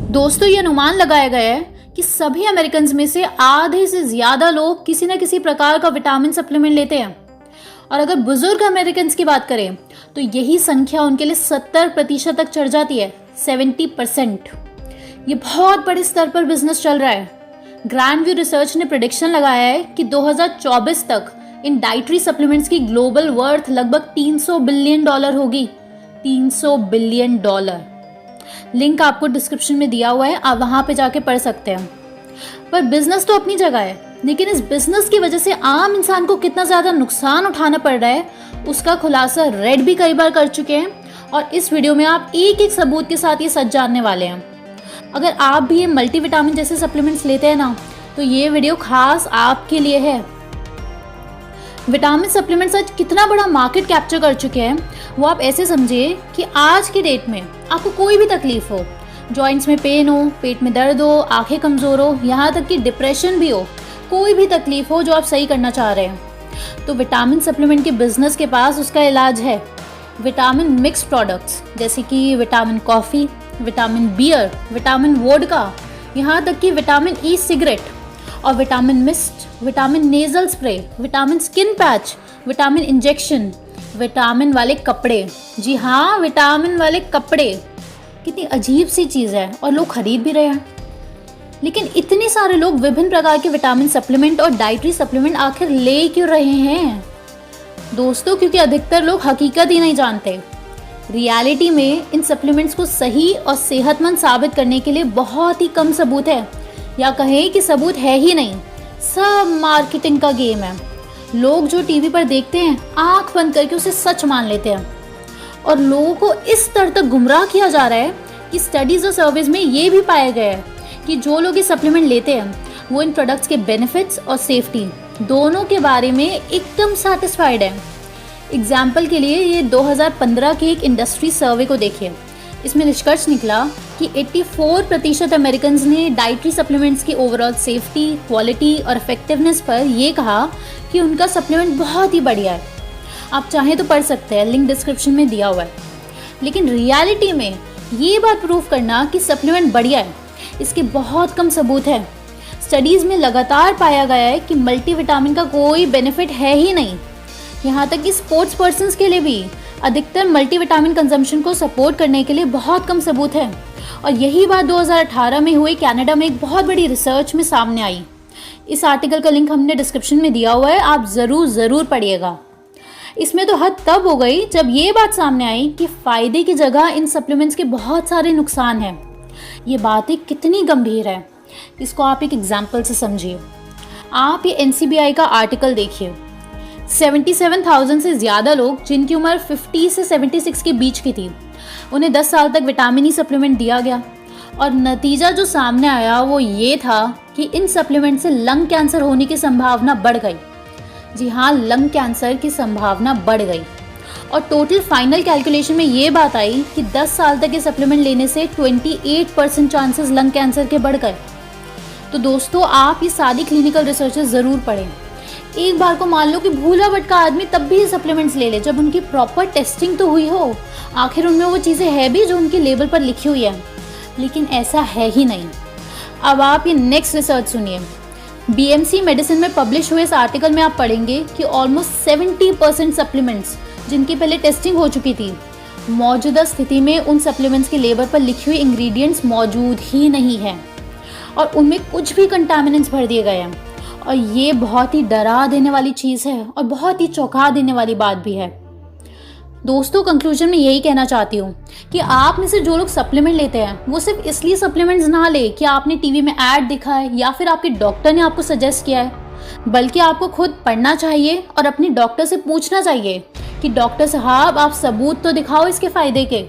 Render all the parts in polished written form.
दोस्तों, ये अनुमान लगाया गया है कि सभी अमेरिकन्स में से आधे से ज़्यादा लोग किसी न किसी प्रकार का विटामिन सप्लीमेंट लेते हैं। और अगर बुजुर्ग अमेरिकन्स की बात करें तो यही संख्या उनके लिए 70% तक चढ़ जाती है। 70%। ये बहुत बड़े स्तर पर बिजनेस चल रहा है। ग्रैंड व्यू रिसर्च ने प्रेडिक्शन लगाया है कि 2024 तक इन डाइटरी सप्लीमेंट्स की ग्लोबल वर्थ लगभग $300 बिलियन होगी। $300 बिलियन। लिंक आपको डिस्क्रिप्शन में दिया हुआ है, आप वहां पे जाके पढ़ सकते हैं। पर बिजनेस तो अपनी जगह है, लेकिन इस बिजनेस की वजह से आम इंसान को कितना ज्यादा नुकसान उठाना पड़ रहा है उसका खुलासा रेड भी कई बार कर चुके हैं। और इस वीडियो में आप एक एक सबूत के साथ ये सच जानने वाले हैं। अगर आप भी ये मल्टीविटामिन जैसे सप्लीमेंट्स लेते हैं ना, तो ये वीडियो खास आपके लिए है। विटामिन सप्लीमेंट्स आज कितना बड़ा मार्केट कैप्चर कर चुके हैं वो आप ऐसे समझिए कि आज की डेट में आपको कोई भी तकलीफ हो, जॉइंट्स में पेन हो, पेट में दर्द हो, आंखें कमज़ोर हो, यहाँ तक कि डिप्रेशन भी हो, कोई भी तकलीफ हो जो आप सही करना चाह रहे हैं, तो विटामिन सप्लीमेंट के बिजनेस के पास उसका इलाज है। विटामिन मिक्स प्रोडक्ट्स जैसे कि vitamin coffee, vitamin beer, vitamin vodka, यहाँ तक कि विटामिन ई सिगरेट और vitamin mist, vitamin nasal spray, vitamin skin patch, vitamin injection, vitamin वाले कपड़े। जी हाँ, विटामिन वाले कपड़े। कितनी अजीब सी चीज़ है और लोग खरीद भी रहे हैं। लेकिन इतने सारे लोग विभिन्न प्रकार के विटामिन सप्लीमेंट और डाइटरी सप्लीमेंट आखिर ले क्यों रहे हैं? दोस्तों, क्योंकि अधिकतर लोग हकीकत ही नहीं जानते। रियलिटी में इन सप्लीमेंट्स को सही और सेहतमंद साबित करने के लिए बहुत ही कम सबूत है, या कहें कि सबूत है ही नहीं। सब मार्केटिंग का गेम है। लोग जो टीवी पर देखते हैं आंख बंद करके उसे सच मान लेते हैं, और लोगों को इस स्तर तक गुमराह किया जा रहा है कि स्टडीज और सर्वेज में ये भी पाया गया है कि जो लोग ये सप्लीमेंट लेते हैं वो इन प्रोडक्ट्स के बेनिफिट्स और सेफ्टी दोनों के बारे में एकदम सेटिस्फाइड है। एग्जाम्पल के लिए ये 2015 के एक इंडस्ट्री सर्वे को देखिए। इसमें निष्कर्ष निकला कि 84% अमेरिकन्स ने डाइटरी सप्लीमेंट्स की ओवरऑल सेफ्टी, क्वालिटी और इफेक्टिवनेस पर यह कहा कि उनका सप्लीमेंट बहुत ही बढ़िया है। आप चाहें तो पढ़ सकते हैं, लिंक डिस्क्रिप्शन में दिया हुआ है। लेकिन रियलिटी में ये बात प्रूव करना कि सप्लीमेंट बढ़िया है, इसके बहुत कम सबूत है। स्टडीज़ में लगातार पाया गया है कि मल्टीविटामिन का कोई बेनिफिट है ही नहीं। यहाँ तक कि स्पोर्ट्स पर्सन्स के लिए भी अधिकतर मल्टीविटामिन कंजम्पशन को सपोर्ट करने के लिए बहुत कम सबूत है। और यही बात 2018 में हुई कनाडा में एक बहुत बड़ी रिसर्च में सामने आई। इस आर्टिकल का लिंक हमने डिस्क्रिप्शन में दिया हुआ है, आप ज़रूर पढ़िएगा। इसमें तो हद तब हो गई जब ये बात सामने आई कि फ़ायदे की जगह इन सप्लीमेंट्स के बहुत सारे नुकसान हैं। ये बातें कितनी गंभीर है, इसको आप एक एग्जाम्पल से समझिए। आप ये NCBI का आर्टिकल देखिए। 77,000 से ज़्यादा लोग जिनकी उम्र 50 से 76 के बीच की थी, उन्हें 10 साल तक विटामिन ई सप्लीमेंट दिया गया, और नतीजा जो सामने आया वो ये था कि इन सप्लीमेंट से लंग कैंसर होने की संभावना बढ़ गई। जी हाँ, लंग कैंसर की संभावना बढ़ गई। और टोटल फाइनल कैलकुलेशन में ये बात आई कि 10 साल तक ये सप्लीमेंट लेने से 28% चांसेस लंग कैंसर के बढ़ गए। तो दोस्तों, आप ये सारी क्लिनिकल रिसर्चेस ज़रूर पढ़ें। एक बार को मान लो कि भूला भटका आदमी तब भी ये सप्लीमेंट्स ले ले जब उनकी प्रॉपर टेस्टिंग तो हुई हो, आखिर उनमें वो चीज़ें हैं भी जो उनके लेबल पर लिखी हुई है। लेकिन ऐसा है ही नहीं। अब आप ये नेक्स्ट रिसर्च सुनिए। BMC मेडिसिन में पब्लिश हुए इस आर्टिकल में आप पढ़ेंगे कि ऑलमोस्ट 70% सप्लीमेंट्स जिनकी पहले टेस्टिंग हो चुकी थी, मौजूदा स्थिति में उन सप्लीमेंट्स के लेबल पर लिखे हुए इंग्रेडिएंट्स मौजूद ही नहीं हैं, और उनमें कुछ भी कंटामिनेंट्स भर दिए गए हैं। और ये बहुत ही डरा देने वाली चीज़ है और बहुत ही चौंका देने वाली बात भी है। दोस्तों, कंक्लूजन में यही कहना चाहती हूँ कि आप में से जो लोग सप्लीमेंट लेते हैं वो सिर्फ इसलिए सप्लीमेंट्स ना ले कि आपने टीवी में ऐड देखा है या फिर आपके डॉक्टर ने आपको सजेस्ट किया है, बल्कि आपको खुद पढ़ना चाहिए और अपने डॉक्टर से पूछना चाहिए कि डॉक्टर साहब आप सबूत तो दिखाओ इसके फ़ायदे के।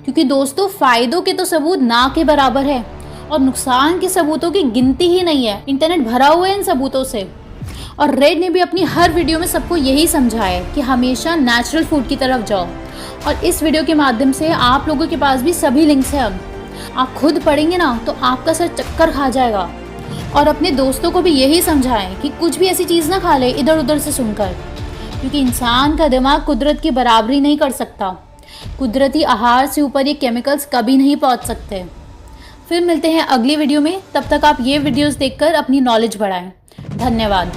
क्योंकि दोस्तों, फ़ायदों के तो सबूत ना के बराबर है और नुकसान के सबूतों की गिनती ही नहीं है। इंटरनेट भरा हुआ है इन सबूतों से। और रेड ने भी अपनी हर वीडियो में सबको यही समझाया है कि हमेशा नेचुरल फूड की तरफ जाओ। और इस वीडियो के माध्यम से आप लोगों के पास भी सभी लिंक्स हैं। अब आप खुद पढ़ेंगे ना तो आपका सर चक्कर खा जाएगा। और अपने दोस्तों को भी यही समझाएं कि कुछ भी ऐसी चीज़ ना खा ले इधर उधर से सुनकर, क्योंकि इंसान का दिमाग कुदरत की बराबरी नहीं कर सकता। कुदरती आहार से ऊपर ये केमिकल्स कभी नहीं पहुंच सकते। फिर मिलते हैं अगली वीडियो में, तब तक आप ये वीडियोस देखकर अपनी नॉलेज बढ़ाएं। धन्यवाद।